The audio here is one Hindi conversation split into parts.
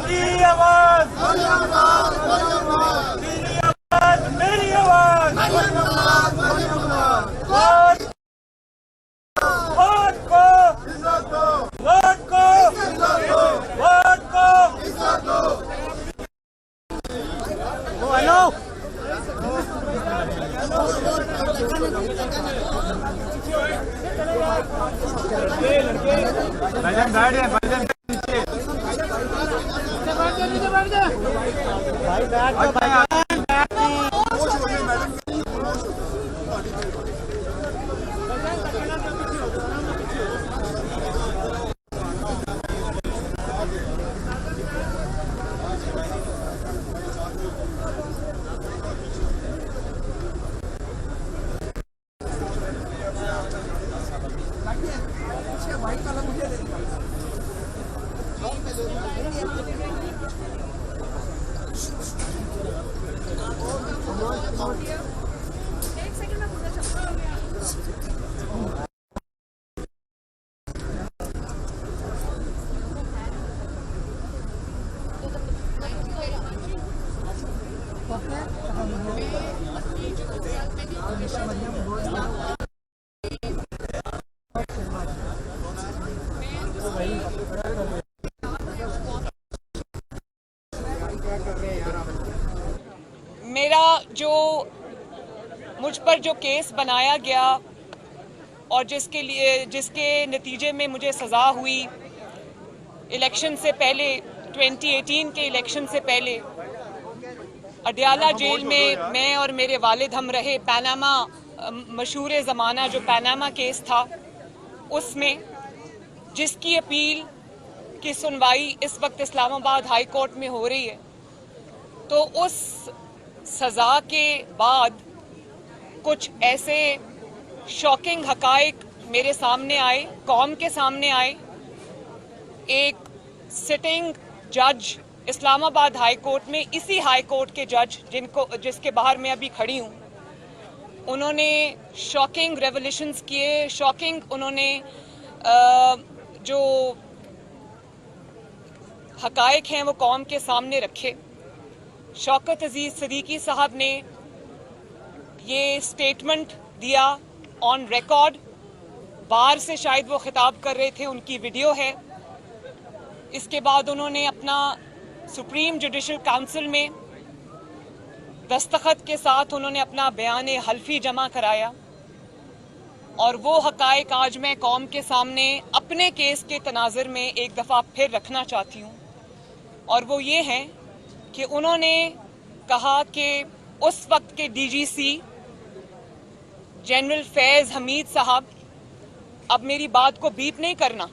की आवाज, तेरी आवाज, मेरी आवाज। वोट को, वोट को, वोट को। हेलो, भजन बैठ गए, भजन नीचे बैठ जा भाई, बैठ जा भाई। मेरा जो मुझ पर जो केस बनाया गया और जिसके नतीजे में मुझे सज़ा हुई, इलेक्शन से पहले 2018 के इलेक्शन से पहले अडयाला जेल में मैं और मेरे वालिद हम रहे। पनामा, मशहूर ज़माना जो पनामा केस था, उसमें जिसकी अपील की सुनवाई इस वक्त इस्लामाबाद हाई कोर्ट में हो रही है, तो उस सज़ा के बाद कुछ ऐसे शॉकिंग हकाइक मेरे सामने आए, कौम के सामने आए। एक सिटिंग जज इस्लामाबाद हाई कोर्ट में, इसी हाई कोर्ट के जज जिसके बाहर मैं अभी खड़ी हूँ, उन्होंने शॉकिंग रेवोल्यूशंस किए, शॉकिंग उन्होंने जो हकाइक हैं वो कौम के सामने रखे। शौकत अजीज सदीकी साहब ने ये स्टेटमेंट दिया ऑन रिकॉर्ड, बाहर से शायद वो खिताब कर रहे थे, उनकी वीडियो है। इसके बाद उन्होंने अपना सुप्रीम जुडिशल काउंसिल में दस्तखत के साथ उन्होंने अपना बयान हल्फी जमा कराया, और वो हकाइक आज मैं कौम के सामने अपने केस के तनाज़ुर में एक दफ़ा फिर रखना चाहती हूँ। और वो ये हैं कि उन्होंने कहा कि उस वक्त के डीजीसी जनरल फैज़ हमीद साहब, अब मेरी बात को बीप नहीं करना,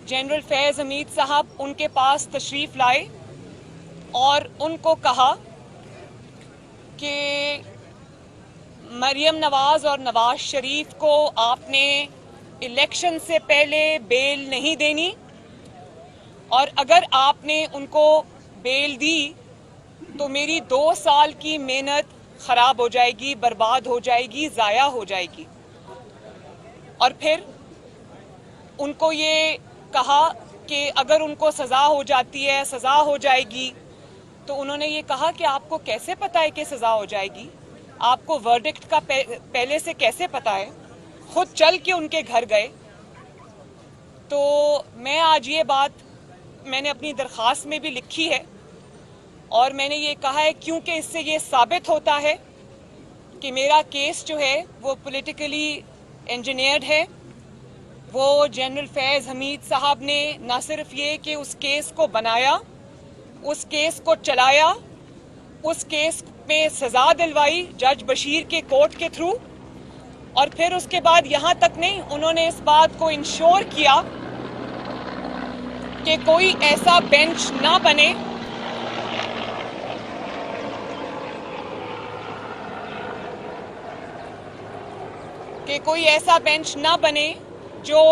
जनरल फैज़ हमीद साहब उनके पास तशरीफ़ लाए और उनको कहा कि मरियम नवाज और नवाज शरीफ को आपने इलेक्शन से पहले बेल नहीं देनी, और अगर आपने उनको बेल दी तो मेरी 2 साल की मेहनत खराब हो जाएगी, बर्बाद हो जाएगी, ज़ाया हो जाएगी। और फिर उनको ये कहा कि अगर उनको सज़ा हो जाती है, सज़ा हो जाएगी, तो उन्होंने ये कहा कि आपको कैसे पता है कि सज़ा हो जाएगी, आपको वर्डिक्ट का पहले से कैसे पता है? खुद चल के उनके घर गए। तो मैं आज ये बात मैंने अपनी दरख्वास्त में भी लिखी है, और मैंने ये कहा है क्योंकि इससे ये साबित होता है कि मेरा केस जो है वो पॉलिटिकली इंजीनियर्ड है। वो जनरल फैज़ हमीद साहब ने न सिर्फ ये कि उस केस को बनाया, उस केस को चलाया, उस केस में सज़ा दिलवाई जज बशीर के कोर्ट के थ्रू, और फिर उसके बाद यहाँ तक नहीं, उन्होंने इस बात को इंश्योर किया कि कोई ऐसा बेंच ना बने जो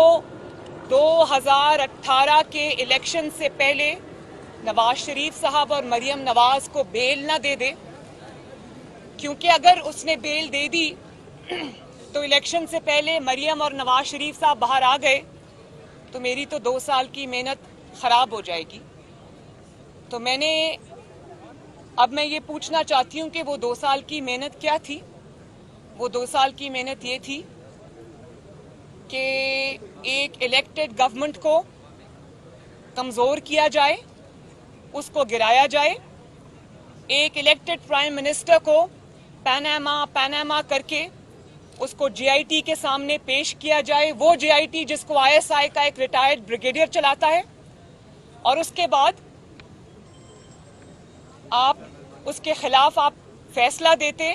2018 के इलेक्शन से पहले नवाज शरीफ साहब और मरियम नवाज को बेल ना दे दे, क्योंकि अगर उसने बेल दे दी तो इलेक्शन से पहले मरियम और नवाज शरीफ साहब बाहर आ गए तो मेरी तो 2 साल की मेहनत खराब हो जाएगी। तो अब मैं ये पूछना चाहती हूँ कि वो 2 साल की मेहनत क्या थी। वो 2 साल की मेहनत ये थी कि एक इलेक्टेड गवर्नमेंट को कमजोर किया जाए, उसको गिराया जाए, एक इलेक्टेड प्राइम मिनिस्टर को पैनामा करके उसको जीआईटी के सामने पेश किया जाए, वो जीआईटी जिसको आईएसआई का एक रिटायर्ड ब्रिगेडियर चलाता है, और उसके बाद आप उसके खिलाफ आप फैसला देते,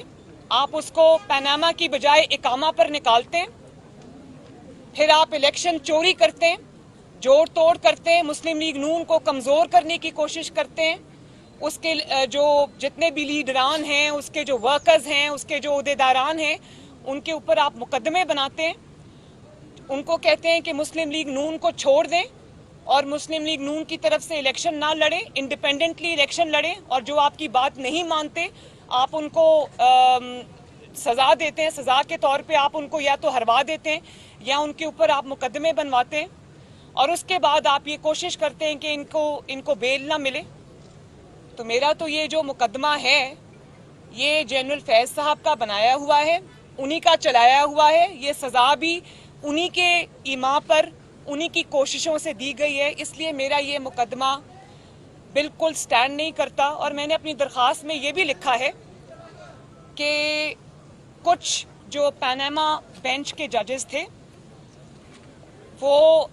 आप उसको पैनामा की बजाय इकामा पर निकालते, फिर आप इलेक्शन चोरी करते, जोड़ तोड़ करते, मुस्लिम लीग नून को कमजोर करने की कोशिश करते हैं, उसके जो जितने भी लीडरान हैं, उसके जो वर्कर्स हैं, उसके जो ओहदेदारान हैं, उनके ऊपर आप मुकदमे बनाते हैं, उनको कहते हैं कि मुस्लिम लीग नून को छोड़ दें और मुस्लिम लीग नून की तरफ से इलेक्शन ना लड़े, इंडिपेंडेंटली इलेक्शन लड़ें, और जो आपकी बात नहीं मानते आप उनको सजा देते हैं, सजा के तौर पे आप उनको या तो हरवा देते हैं या उनके ऊपर आप मुकदमे बनवाते हैं, और उसके बाद आप ये कोशिश करते हैं कि इनको बेल ना मिले। तो मेरा तो ये जो मुकदमा है ये जनरल फैज साहब का बनाया हुआ है, उन्हीं का चलाया हुआ है, ये सजा भी उन्हीं के ईमा पर, उन्हीं की कोशिशों से दी गई है, इसलिए मेरा ये मुकदमा बिल्कुल स्टैंड नहीं करता। और मैंने अपनी दरख्वास्त में ये भी लिखा है कि कुछ जो पैनामा बेंच के जजेस थे वो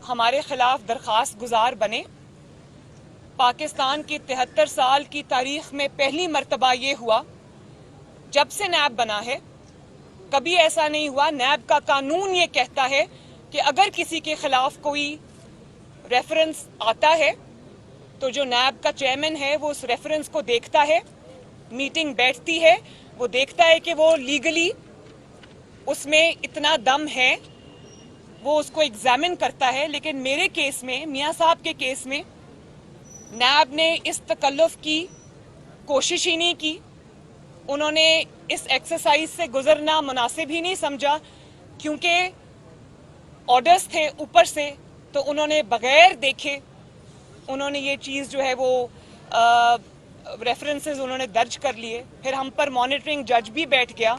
हमारे खिलाफ दरख्वास्त गुजार बने। पाकिस्तान की 73 साल की तारीख में पहली मर्तबा ये हुआ, जब से नैब बना है कभी ऐसा नहीं हुआ। नैब का कानून ये कहता है कि अगर किसी के खिलाफ कोई रेफरेंस आता है तो जो नैब का चेयरमैन है वो उस रेफरेंस को देखता है, मीटिंग बैठती है, वो देखता है कि वो लीगली उसमें इतना दम है, वो उसको एग्जामिन करता है। लेकिन मेरे केस में, मियां साहब के केस में, नैब ने इस तकल्लुफ की कोशिश ही नहीं की। उन्होंने इस एक्सरसाइज से गुजरना मुनासिब ही नहीं समझा, क्योंकि ऑर्डर्स थे ऊपर से, तो उन्होंने बगैर देखे उन्होंने ये चीज़ जो है वो रेफरेंसेस उन्होंने दर्ज कर लिए। फिर हम पर मॉनिटरिंग जज भी बैठ गया,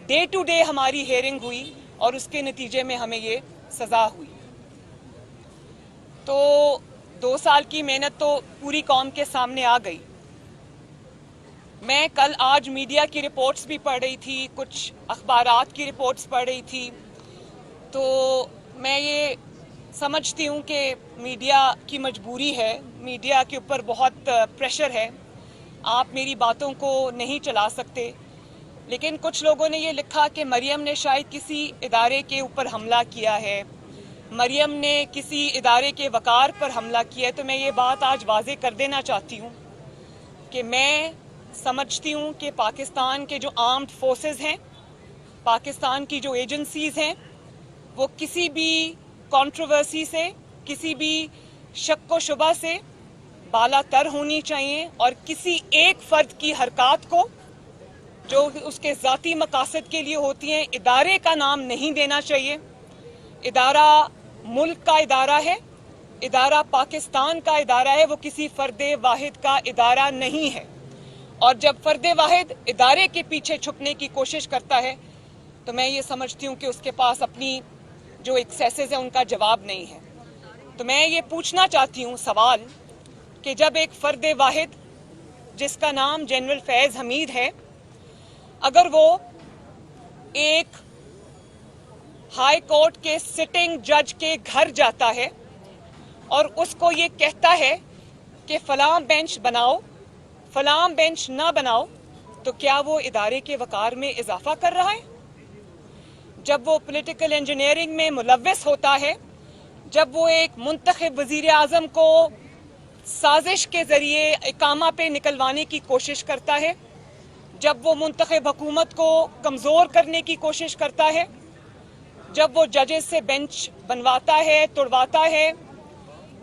डे टू डे हमारी हेयरिंग हुई और उसके नतीजे में हमें ये सज़ा हुई। तो 2 साल की मेहनत तो पूरी कौम के सामने आ गई। मैं कल आज मीडिया की रिपोर्ट्स भी पढ़ रही थी, कुछ अखबारात की रिपोर्ट्स पढ़ रही थी, तो मैं ये समझती हूँ कि मीडिया की मजबूरी है, मीडिया के ऊपर बहुत प्रेशर है, आप मेरी बातों को नहीं चला सकते। लेकिन कुछ लोगों ने ये लिखा कि मरियम ने शायद किसी इदारे के ऊपर हमला किया है, मरियम ने किसी इदारे के वकार पर हमला किया है। तो मैं ये बात आज वाजे कर देना चाहती हूँ कि मैं समझती हूँ कि पाकिस्तान के जो आर्म्ड फोर्सेस हैं, पाकिस्तान की जो एजेंसीज हैं, वो किसी भी कंट्रोवर्सी से, किसी भी शक व शुबा से बालातर होनी चाहिए, और किसी एक फर्द की हरकत को जो उसके ज़ाती मकासद के लिए होती हैं, इदारे का नाम नहीं देना चाहिए। इदारा मुल्क का इदारा है, इदारा पाकिस्तान का इदारा है, वो किसी फर्द वाहिद का इदारा नहीं है। और जब फर्द वाहिद इदारे के पीछे छुपने की कोशिश करता है तो मैं ये समझती हूँ कि उसके पास अपनी जो एक्सेसेस हैं उनका जवाब नहीं है। तो मैं ये पूछना चाहती हूँ सवाल कि जब एक फर्द वाहिद जिसका नाम जनरल फैज हमीद है, अगर वो एक हाई कोर्ट के सिटिंग जज के घर जाता है और उसको ये कहता है कि फलां बेंच बनाओ, फलां बेंच ना बनाओ, तो क्या वो इदारे के वकार में इजाफा कर रहा है? जब वो पॉलिटिकल इंजीनियरिंग में मुलव्वस होता है, जब वो एक मुंतखब वजीर आजम को साजिश के जरिए इकामा पे निकलवाने की कोशिश करता है, जब वो मुंतखब हुकूमत को कमजोर करने की कोशिश करता है, जब वो जजेस से बेंच बनवाता है, तोड़वाता है,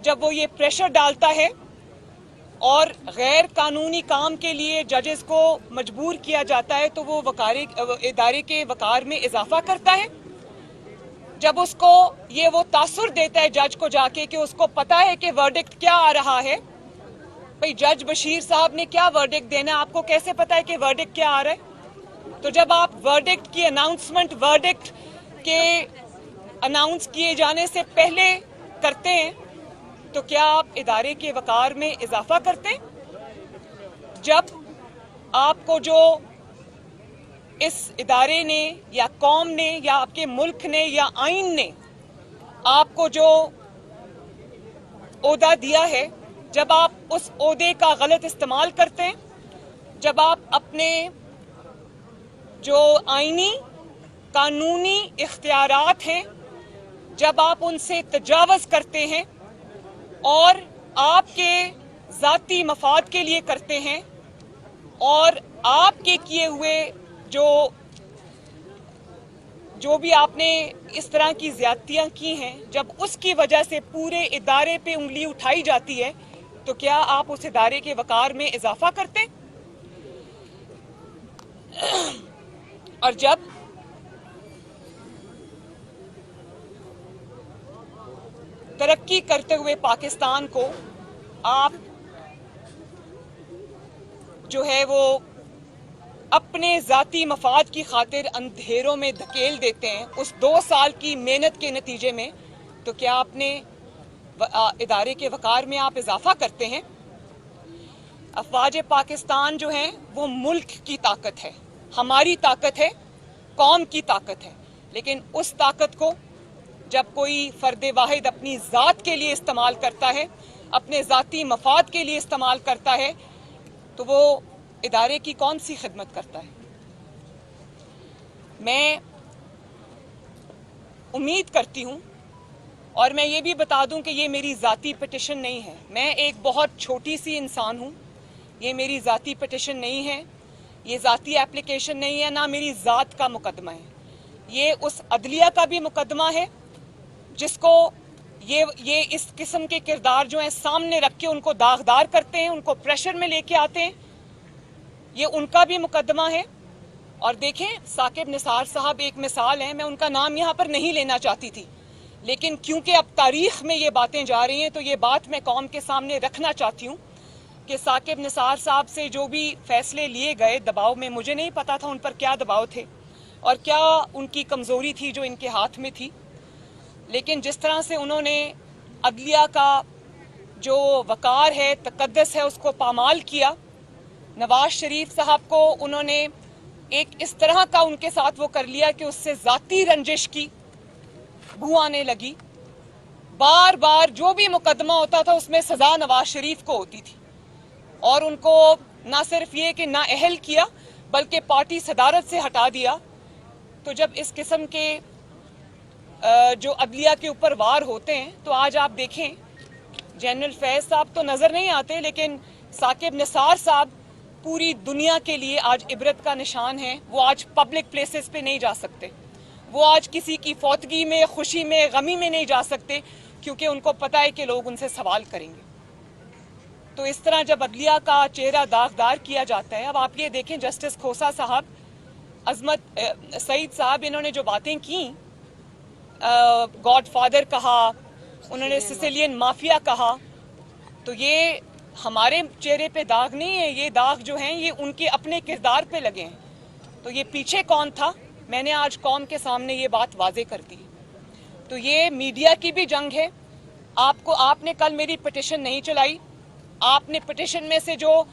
जब वो ये प्रेशर डालता है और गैर कानूनी काम के लिए जजेस को मजबूर किया जाता है, तो वो इदारे के वकार में इजाफा करता है। जब उसको ये वो तासुर देता है जज को जाके कि उसको पता है कि वर्डिक्ट क्या आ रहा है। भाई जज बशीर साहब ने क्या वर्डिक्ट देना है, आपको कैसे पता है कि वर्डिक्ट क्या आ रहा है? तो जब आप वर्डिक्ट की अनाउंसमेंट वर्डिक्ट के अनाउंस किए जाने से पहले करते हैं तो क्या आप इदारे के वकार में इजाफा करते हैं? जब आपको जो इस इदारे ने या कौम ने या आपके मुल्क ने या आइन ने आपको जो ओहदा दिया है, जब आप उस ओहदे का गलत इस्तेमाल करते हैं, जब आप अपने जो आइनी कानूनी इख्तियारात हैं जब आप उनसे तजावज़ करते हैं और आपके ज़ाती मफाद के लिए करते हैं और आपके किए हुए जो भी आपने इस तरह की ज्यादतियां की हैं, जब उसकी वजह से पूरे इदारे पे उंगली उठाई जाती है तो क्या आप उस इदारे के वकार में इजाफा करते हैं? और जब तरक्की करते हुए पाकिस्तान को आप जो है वो अपने जाती मफाद की खातिर अंधेरों में धकेल देते हैं उस 2 साल की मेहनत के नतीजे में, तो क्या आपने इदारे के वकार में आप इजाफा करते हैं? अफवाज पाकिस्तान जो हैं वो मुल्क की ताकत है, हमारी ताकत है, कौम की ताकत है, लेकिन उस ताकत को जब कोई फर्द वाहिद अपनी ज़ात के लिए इस्तेमाल करता है, अपने ज़ाती मफाद के लिए इस्तेमाल करता है, तो वो इदारे की कौन सी खिदमत करता है? मैं उम्मीद करती हूँ और मैं ये भी बता दूं कि ये मेरी ज़ाती पिटिशन नहीं है, मैं एक बहुत छोटी सी इंसान हूँ, ये मेरी ज़ाती पिटिशन नहीं है, ये ज़ाती एप्लीकेशन नहीं है, ना मेरी ज़ात का मुकदमा है, ये उस अदलिया का भी मुकदमा है जिसको ये इस किस्म के किरदार जो हैं सामने रख के उनको दागदार करते हैं, उनको प्रेशर में लेके आते हैं, ये उनका भी मुकदमा है। और देखें, साकिब निसार साहब एक मिसाल है, मैं उनका नाम यहाँ पर नहीं लेना चाहती थी, लेकिन क्योंकि अब तारीख में ये बातें जा रही हैं तो ये बात मैं कौम के सामने रखना चाहती हूँ कि साकिब निसार साहब से जो भी फैसले लिए गए दबाव में, मुझे नहीं पता था उन पर क्या दबाव थे और क्या उनकी कमज़ोरी थी जो इनके हाथ में थी, लेकिन जिस तरह से उन्होंने अदलिया का जो वकार है, तकद्दस है, उसको पामाल किया, नवाज शरीफ साहब को उन्होंने एक इस तरह का उनके साथ वो कर लिया कि उससे जाती रंजिश की बू आने लगी। बार बार जो भी मुकदमा होता था उसमें सजा नवाज शरीफ को होती थी और उनको ना सिर्फ ये कि ना अहल किया बल्कि पार्टी सदारत से हटा दिया। तो जब इस किस्म के जो अदलिया के ऊपर वार होते हैं तो आज आप देखें, जनरल फैज साहब तो नजर नहीं आते, लेकिन साकिब निसार साहब पूरी दुनिया के लिए आज इबरत का निशान है। वो आज पब्लिक प्लेसेस पे नहीं जा सकते, वो आज किसी की फौतगी में, खुशी में, गमी में नहीं जा सकते क्योंकि उनको पता है कि लोग उनसे सवाल करेंगे। तो इस तरह जब अदलिया का चेहरा दागदार किया जाता है, अब आप ये देखें, जस्टिस खोसा साहब, अजमत सईद साहब, इन्होंने जो बातें की, गॉडफादर कहा, उन्होंने सिसिलियन माफिया कहा, तो ये हमारे चेहरे पे दाग नहीं है, ये दाग जो हैं ये उनके अपने किरदार पे लगे हैं। तो ये पीछे कौन था, मैंने आज कौम के सामने ये बात वाजे कर दी। तो ये मीडिया की भी जंग है। आपने कल मेरी पिटिशन नहीं चलाई, आपने पिटिशन में से जो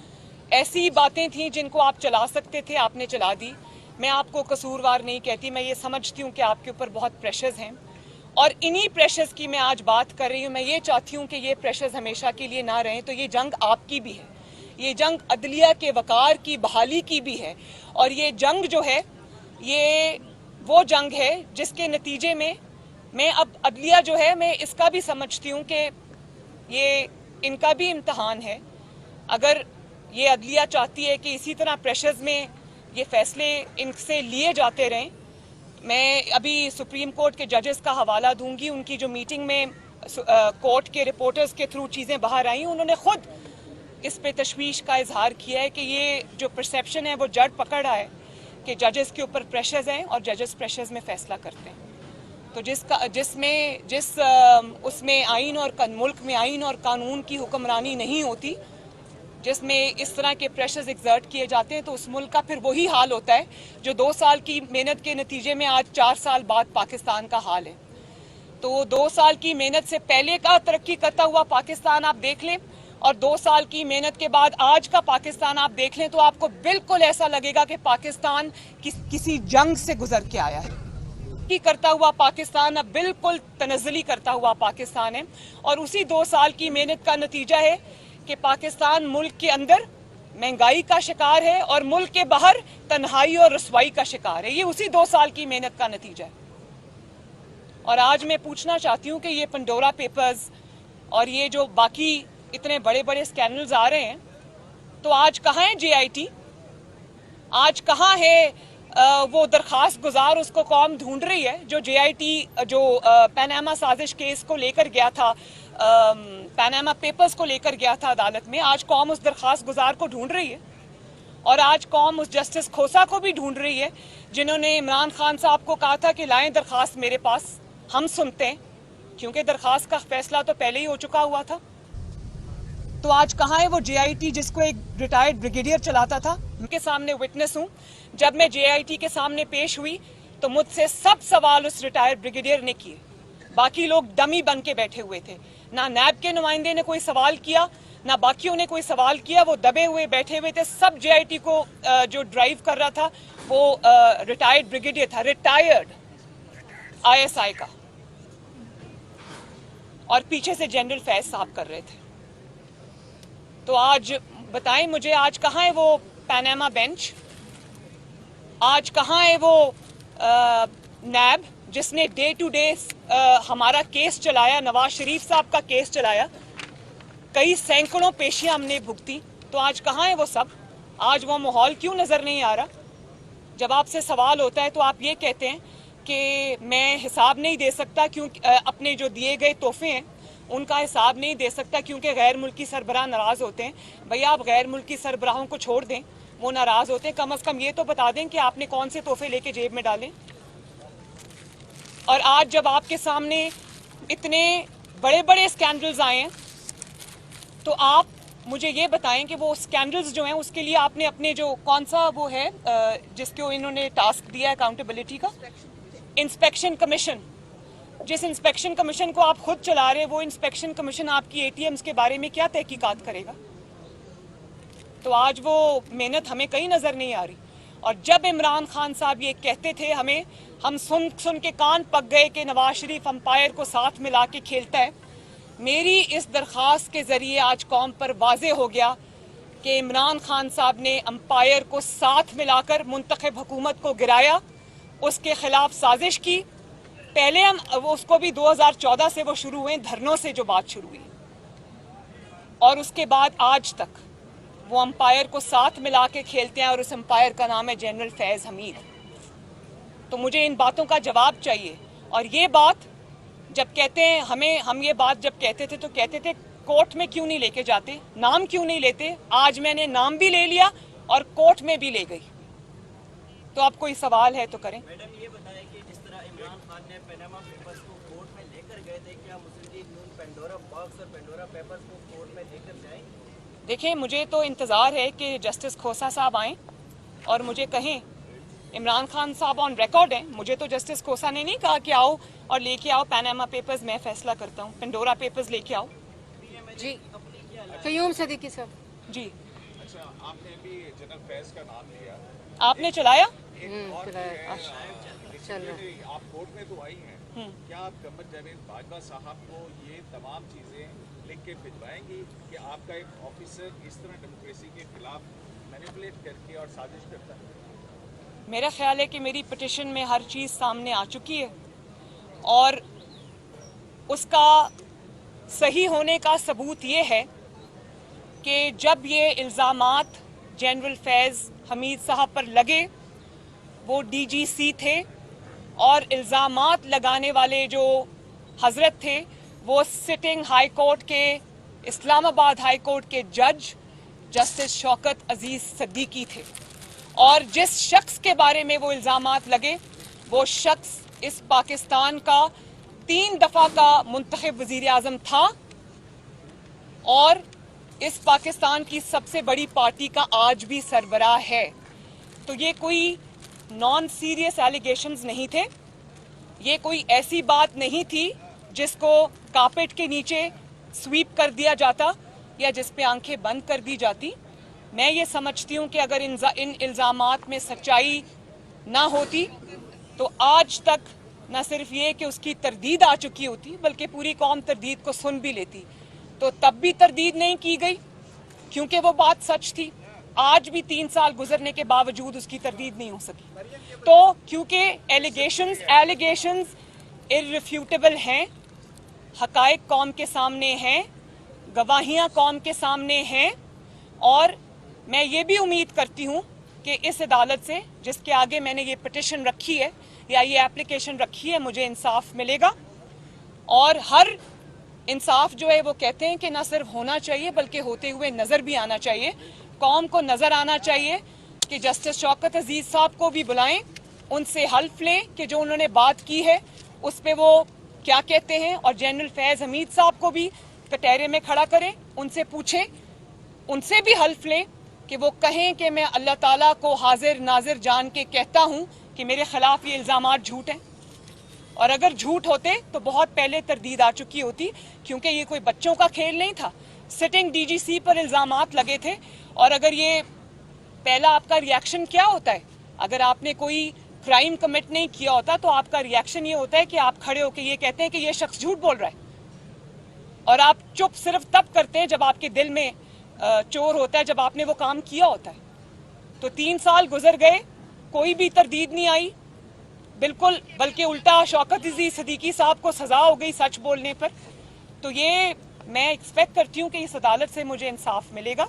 ऐसी बातें थी जिनको आप चला सकते थे आपने चला दी। मैं आपको कसूरवार नहीं कहती, मैं ये समझती हूँ कि आपके ऊपर बहुत प्रेशर्स हैं और इन्हीं प्रेशर्स की मैं आज बात कर रही हूँ। मैं ये चाहती हूँ कि ये प्रेशर्स हमेशा के लिए ना रहें। तो ये जंग आपकी भी है, ये जंग अदलिया के वकार की बहाली की भी है और ये जंग जो है ये वो जंग है जिसके नतीजे में मैं अब अदलिया जो है मैं इसका भी समझती हूँ कि ये इनका भी इम्तहान है। अगर ये अदलिया चाहती है कि इसी तरह प्रेशर्स में ये फैसले इनसे लिए जाते रहें, मैं अभी सुप्रीम कोर्ट के जजेस का हवाला दूंगी। उनकी जो मीटिंग में कोर्ट के रिपोर्टर्स के थ्रू चीज़ें बाहर आई, उन्होंने खुद इस पे तशवीश का इजहार किया है कि ये जो परसेप्शन है वो जड़ पकड़ रहा है कि जजेस के ऊपर प्रेशर्स हैं और जजेस प्रेशर्स में फैसला करते हैं। तो उसमें आइन और मुल्क में आइन और कानून की हुक्मरानी नहीं होती, जिसमें इस तरह के प्रेशर्स एग्जर्ट किए जाते हैं, तो उस मुल्क का फिर वही हाल होता है जो 2 साल की मेहनत के नतीजे में आज 4 साल बाद पाकिस्तान का हाल है। तो 2 साल की मेहनत से पहले का तरक्की करता हुआ पाकिस्तान आप देख लें और 2 साल की मेहनत के बाद आज का पाकिस्तान आप देख लें, तो आपको बिल्कुल ऐसा लगेगा कि पाकिस्तान किसी जंग से गुजर के आया है। की करता हुआ पाकिस्तान अब बिल्कुल तनज़्ज़ुली करता हुआ पाकिस्तान है, और उसी 2 साल की मेहनत का नतीजा है कि पाकिस्तान मुल्क के अंदर महंगाई का शिकार है और मुल्क के बाहर तन्हाई और रसवाई का शिकार है। ये उसी 2 साल की मेहनत का नतीजा है। और आज मैं पूछना चाहती हूँ कि ये पंडोरा पेपर्स और ये जो बाकी इतने बड़े बड़े स्कैंडल्स आ रहे हैं, तो आज कहाँ है JIT? आज कहाँ है वो दरखास्त गुजार? उसको कौम ढूंढ रही है जो JIT जो पनामा साजिश केस को लेकर गया था, पनामा पेपर्स को लेकर गया था अदालत में। आज कौम उस दरखास्त गुजार को ढूंढ रही है, और आज कौम उस जस्टिस खोसा को भी ढूंढ रही है जिन्होंने इमरान खान साहब को कहा था कि लाएं दरखास्त मेरे पास, हम सुनते हैं, क्योंकि दरखास्त का फैसला तो पहले ही हो चुका हुआ था। तो आज कहाँ है वो JIT जिसको एक रिटायर्ड ब्रिगेडियर चलाता था? उनके सामने विटनेस हूँ। जब मैं JIT के सामने पेश हुई तो मुझसे सब सवाल उस रिटायर्ड ब्रिगेडियर ने किए, बाकी लोग डमी बन के बैठे हुए थे। ना नैब के नुमाइंदे ने कोई सवाल किया, ना बाकियों ने कोई सवाल किया, वो दबे हुए बैठे हुए थे। सब JIT को जो ड्राइव कर रहा था वो रिटायर्ड ब्रिगेडियर था, रिटायर्ड ISI का, और पीछे से जनरल फैज साहब कर रहे थे। तो आज बताएं मुझे, आज कहाँ है वो पनामा बेंच? आज कहाँ है वो नैब जिसने डे टू डे हमारा केस चलाया, नवाज शरीफ साहब का केस चलाया, कई सैकड़ों पेशियां हमने भुगती? तो आज कहाँ है वो सब? आज वो माहौल क्यों नजर नहीं आ रहा? जब आपसे सवाल होता है तो आप ये कहते हैं कि मैं हिसाब नहीं दे सकता, क्योंकि अपने जो दिए गए तोहफे हैं उनका हिसाब नहीं दे सकता क्योंकि गैर मुल्की सरबराह नाराज होते हैं। भैया आप गैर मुल्की सरबराहों को छोड़ दें, वो नाराज होते हैं, कम से कम ये तो बता दें कि आपने कौन से तोहफे लेके जेब में डाले। और आज जब आपके सामने इतने बड़े बड़े स्कैंडल्स आए हैं, तो आप मुझे ये बताएं कि वो स्कैंडल्स जो हैं उसके लिए आपने अपने जो कौन सा वो है जिसको इन्होंने टास्क दिया अकाउंटेबिलिटी का, इंस्पेक्शन कमीशन, जिस इंस्पेक्शन कमीशन को आप खुद चला रहे हैं, वो इंस्पेक्शन कमीशन आपकी ATMs के बारे में क्या तहकीकात करेगा? तो आज वो मेहनत हमें कहीं नजर नहीं आ रही। और जब इमरान खान साहब ये कहते थे, हम सुन के कान पक गए कि नवाज शरीफ अंपायर को साथ मिला के खेलता है। मेरी इस दरख्वास्त के जरिए आज कौम पर वाजे हो गया कि इमरान खान साहब ने अंपायर को साथ मिलाकर मुंतखब हुकूमत को गिराया, उसके खिलाफ साजिश की। पहले हम उसको भी 2014 से वो शुरू हुए, धरनों से जो बात शुरू हुई, और उसके बाद आज तक वो अंपायर को साथ मिला के खेलते हैं, और उस अंपायर का नाम है जनरल फैज हमीद। तो मुझे इन बातों का जवाब चाहिए। और ये बात जब कहते हैं हम ये बात जब कहते थे तो कहते थे कोर्ट में क्यों नहीं लेके जाते, नाम क्यों नहीं लेते? आज मैंने नाम भी ले लिया और कोर्ट में भी ले गई। तो आप कोई सवाल है तो करें। मैडम ये बताएं कि जिस तरह इमरान खान ने पनामा पेपर्स को कोर्ट में लेकर गए थे, क्या मुस्लिम लीग नून पेंडोरा बॉक्स और पेंडोरा पेपर्स को कोर्ट में लेकर जाएंगे? देखिए, मुझे तो इंतज़ार है कि जस्टिस खोसा साहब आएँ और मुझे कहें। इमरान खान साहब ऑन रिकॉर्ड हैं, मुझे तो जस्टिस खोसा ने नहीं कहा कि आओ और लेके आओ पनामा पेपर्स, मैं फैसला करता हूँ, पेंडोरा पेपर्स लेके आओ। जी कयूम सदीकी साहब जी। अच्छा, आपने अभी जनरल फैज का नाम लिया, आपने चलाया? चल रहा आप कोर्ट में तो आई हैं, क्या आप कमर जावेद बाजवा साहब को ये तमाम चीज़ें लिख के भिजवाएंगी कि आपका एक ऑफिसर इस तरह डेमोक्रेसी के खिलाफ मैनिपुलेट करके और साजिश करता है? मेरा ख्याल है कि मेरी पिटिशन में हर चीज़ सामने आ चुकी है, और उसका सही होने का सबूत ये है कि जब ये इल्ज़ामात जनरल फैज़ हमीद साहब पर लगे, वो DGC थे, और इल्ज़ामात लगाने वाले जो हजरत थे वो सिटिंग हाई कोर्ट के, इस्लामाबाद हाई कोर्ट के जज जस्टिस शौकत अजीज सिद्दीकी थे। और जिस शख्स के बारे में वो इल्ज़ामात लगे, वो शख्स इस पाकिस्तान का 3 दफा का मुंतखब वजीर आजम था और इस पाकिस्तान की सबसे बड़ी पार्टी का आज भी सरबराह है। तो ये कोई नॉन सीरियस एलिगेशंस नहीं थे, ये कोई ऐसी बात नहीं थी जिसको कारपेट के नीचे स्वीप कर दिया जाता या जिस पे आंखें बंद कर दी जाती। मैं ये समझती हूँ कि अगर इन इल्जामात में सच्चाई ना होती तो आज तक न सिर्फ ये कि उसकी तरदीद आ चुकी होती बल्कि पूरी कौम तरदीद को सुन भी लेती। तो तब भी तरदीद नहीं की गई क्योंकि वो बात सच थी। आज भी 3 साल गुजरने के बावजूद उसकी तरदीद नहीं हो सकी। तो क्योंकि एलिगेशंस इररिफ्यूटेबल हैं, हकायक कौम के सामने हैं, गवाहियां कौम के सामने हैं और मैं ये भी उम्मीद करती हूँ कि इस अदालत से जिसके आगे मैंने ये पिटिशन रखी है या ये एप्लीकेशन रखी है मुझे इंसाफ मिलेगा। और हर इंसाफ जो है वो कहते हैं कि ना सिर्फ होना चाहिए बल्कि होते हुए नजर भी आना चाहिए। कौम को नजर आना चाहिए कि जस्टिस शौकत अजीज साहब को भी बुलाएं, उनसे हल्फ लें कि जो उन्होंने बात की है उस पे वो क्या कहते हैं और जनरल फैज हमीद साहब को भी कटहरे में खड़ा करें, उनसे पूछें, उनसे भी हल्फ लें कि वो कहें कि मैं अल्लाह ताला को हाजिर नाजिर जान के कहता हूं कि मेरे खिलाफ ये इल्जामात झूठ हैं। और अगर झूठ होते तो बहुत पहले तरदीद आ चुकी होती क्योंकि ये कोई बच्चों का खेल नहीं था। सिटिंग डीजीसी पर इल्जामात लगे थे और अगर ये पहला आपका रिएक्शन क्या होता है, अगर आपने कोई क्राइम कमिट नहीं किया होता तो आपका रिएक्शन ये होता है कि आप खड़े होकर ये कहते हैं कि ये शख्स झूठ बोल रहा है और आप चुप सिर्फ तब करते हैं जब आपके दिल में चोर होता है, जब आपने वो काम किया होता है। तो 3 साल गुजर गए, कोई भी तरदीद नहीं आई, बिल्कुल, बल्कि उल्टा शौकत अजीज सिद्दीकी साहब को सजा हो गई सच बोलने पर। तो ये मैं एक्सपेक्ट करती हूँ कि इस अदालत से मुझे इंसाफ मिलेगा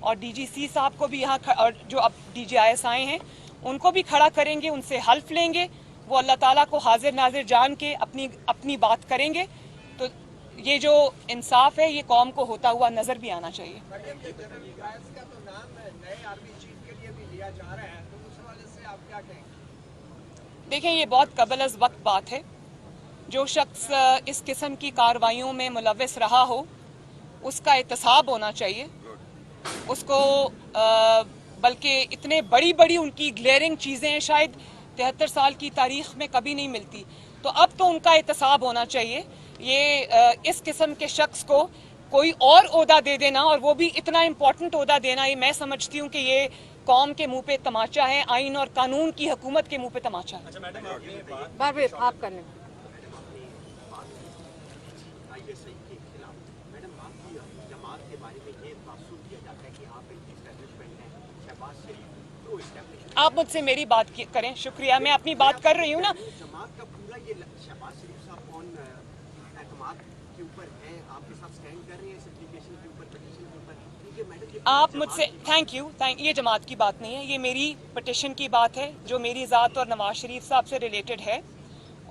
और डीजीसी साहब को भी यहाँ और जो अब डीजीआईएस आए हैं उनको भी खड़ा करेंगे, उनसे हल्फ लेंगे, वो अल्लाह ताला को हाजिर नाजिर जान के अपनी बात करेंगे। तो ये जो इंसाफ है ये कौम को होता हुआ नजर भी आना चाहिए। देखें, ये बहुत कबल अज़ वक्त बात है। जो शख्स इस किस्म की कार्रवाइयों में मुलव्वस रहा हो उसका एहतसाब होना चाहिए उसको, बल्कि इतने बड़ी बड़ी उनकी ग्लेयरिंग चीज़ें शायद 73 साल की तारीख में कभी नहीं मिलती। तो अब तो उनका एहतसाब होना चाहिए। ये इस किस्म के शख्स को कोई और ओहदा दे देना और वो भी इतना इम्पोर्टेंट ओहदा देना, ये मैं समझती हूँ कि ये कौम के मुंह पे तमाचा है, आइन और कानून की हुकूमत के मुंह पे तमाचा है। अच्छा मैडम, आपने बात बार आप करने आईएसआई के खिलाफ मैडम आपकी जमात के बारे में ये तासुर किया जाता है कि आप एक एस्टैब्लिशमेंट हैं, शहबाज शरीफ तो एस्टैब्लिशमेंट। आप मुझसे मेरी बात करें, शुक्रिया, मैं अपनी बात कर रही हूँ ना। जमात का पूरा ये शहबाज शरीफ साहब कौन एतमाद के ऊपर है, आपके साथ स्टैंड कर रहे हैं इस एप्लीकेशन के ऊपर, पिटीशन के ऊपर, क्योंकि मैडम आप मुझसे थैंक यू, ये जमात की बात नहीं है, ये मेरी पिटीशन की बात है जो मेरी ज़ात और नवाज शरीफ साहब से रिलेटेड है।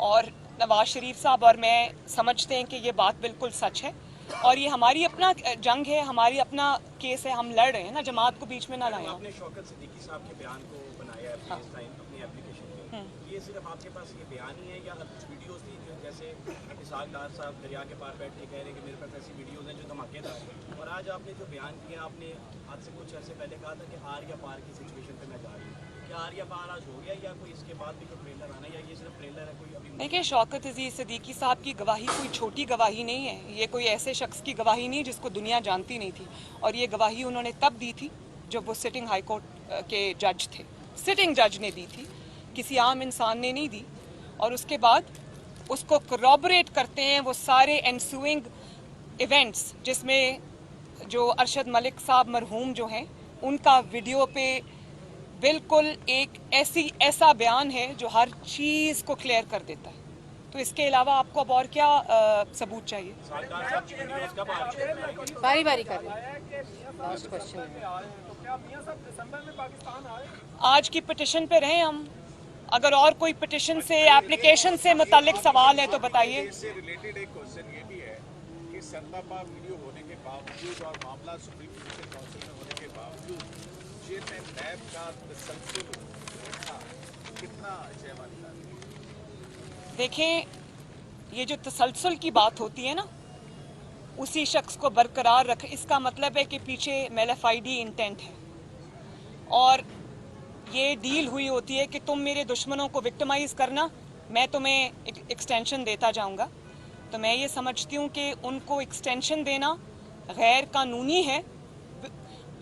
और नवाज शरीफ साहब और मैं समझते हैं कि ये बात बिल्कुल सच है और ये हमारी अपना जंग है, हमारी अपना केस है, हम लड़ रहे हैं ना, जमात को बीच में ना लाएं। आपने शौकत सिद्दीकी साहब के बयान को बनाया है अपनी एप्लीकेशन में, ये सिर्फ आपके पास ये बयान ही है या कुछ वीडियोस थी जो जैसे इसहाक डार साहब दरिया के पार बैठ के कह रहे हैं कि मेरे पास ऐसी वीडियोस हैं जो धमाकेदार हैं, और आज आपने जो बयान किया, आपने आज से कुछ ऐसे पहले कहा था कि आर या पार की सिचुएशन पे मैं जा रही हूँ, क्या आर या पार आज हो गया या कोई इसके बाद भी कोई ट्रेलर आना, या ये सिर्फ ट्रेलर है कोई अभी? देखिए, शौकत अजीज सिद्दीकी साहब की गवाही कोई छोटी गवाही नहीं है, ये कोई ऐसे शख्स की गवाही नहीं जिसको दुनिया जानती नहीं थी। और ये गवाही उन्होंने तब दी थी जब वो सिटिंग हाई कोर्ट के जज थे, सिटिंग जज ने दी थी, किसी आम इंसान ने नहीं दी। और उसके बाद उसको करॉबरेट करते हैं वो सारे एनसुइंग इवेंट्स जिसमें जो अरशद मलिक साहब मरहूम जो हैं उनका वीडियो पे बिल्कुल एक ऐसा बयान है जो हर चीज़ को क्लियर कर देता है। तो इसके अलावा आपको अब और क्या सबूत चाहिए? बारी बारी कर लास्ट क्वेश्चन। आज की पिटिशन पे रहे हम, अगर और कोई पिटिशन से एप्लीकेशन से मुतालिक सवाल है तो बताइए। इससे रिलेटेड एक क्वेश्चन ये भी है कि सरदापा वीडियो होने के बावजूद और मामला सुप्रीम जुडिशल काउंसिल में होने के बावजूद जेल में नैब का तसलसल था, कितना जय मानी? देखें, ये जो तसलसल की बात होती है ना, उसी शख्स को बरकरार रख, इसका मतलब है कि पीछे मेलाफाइडी इंटेंट है और ये डील हुई होती है कि तुम मेरे दुश्मनों को विक्टिमाइज करना, मैं तुम्हें एक्सटेंशन देता जाऊंगा। तो मैं ये समझती हूँ कि उनको एक्सटेंशन देना गैर कानूनी है।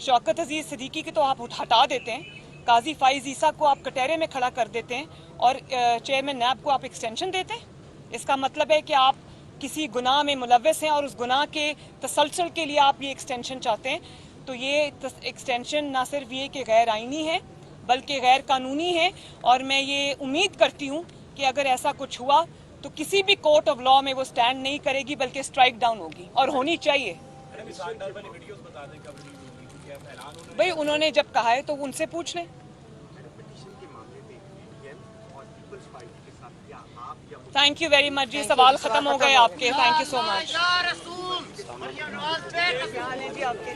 शौकत अजीज सिद्दीकी की तो आप हटा देते हैं, काजी फाइज ईसा को आप कटहरे में खड़ा कर देते हैं और चेयरमैन नैब को आप एक्सटेंशन देते हैं। इसका मतलब है कि आप किसी गुनाह में मुलव्वस हैं और उस गुनाह के तसलसल के लिए आप ये एक्सटेंशन चाहते हैं। तो ये एक्सटेंशन ना सिर्फ ये कि गैर आईनी है बल्कि गैर कानूनी है और मैं ये उम्मीद करती हूँ कि अगर ऐसा कुछ हुआ तो किसी भी कोर्ट ऑफ लॉ में वो स्टैंड नहीं करेगी बल्कि स्ट्राइक डाउन होगी और होनी चाहिए। भाई उन्होंने जब कहा है तो उनसे पूछ लें। थैंक यू वेरी मच जी, सवाल खत्म हो गए आपके। Thank you so much. जी आपके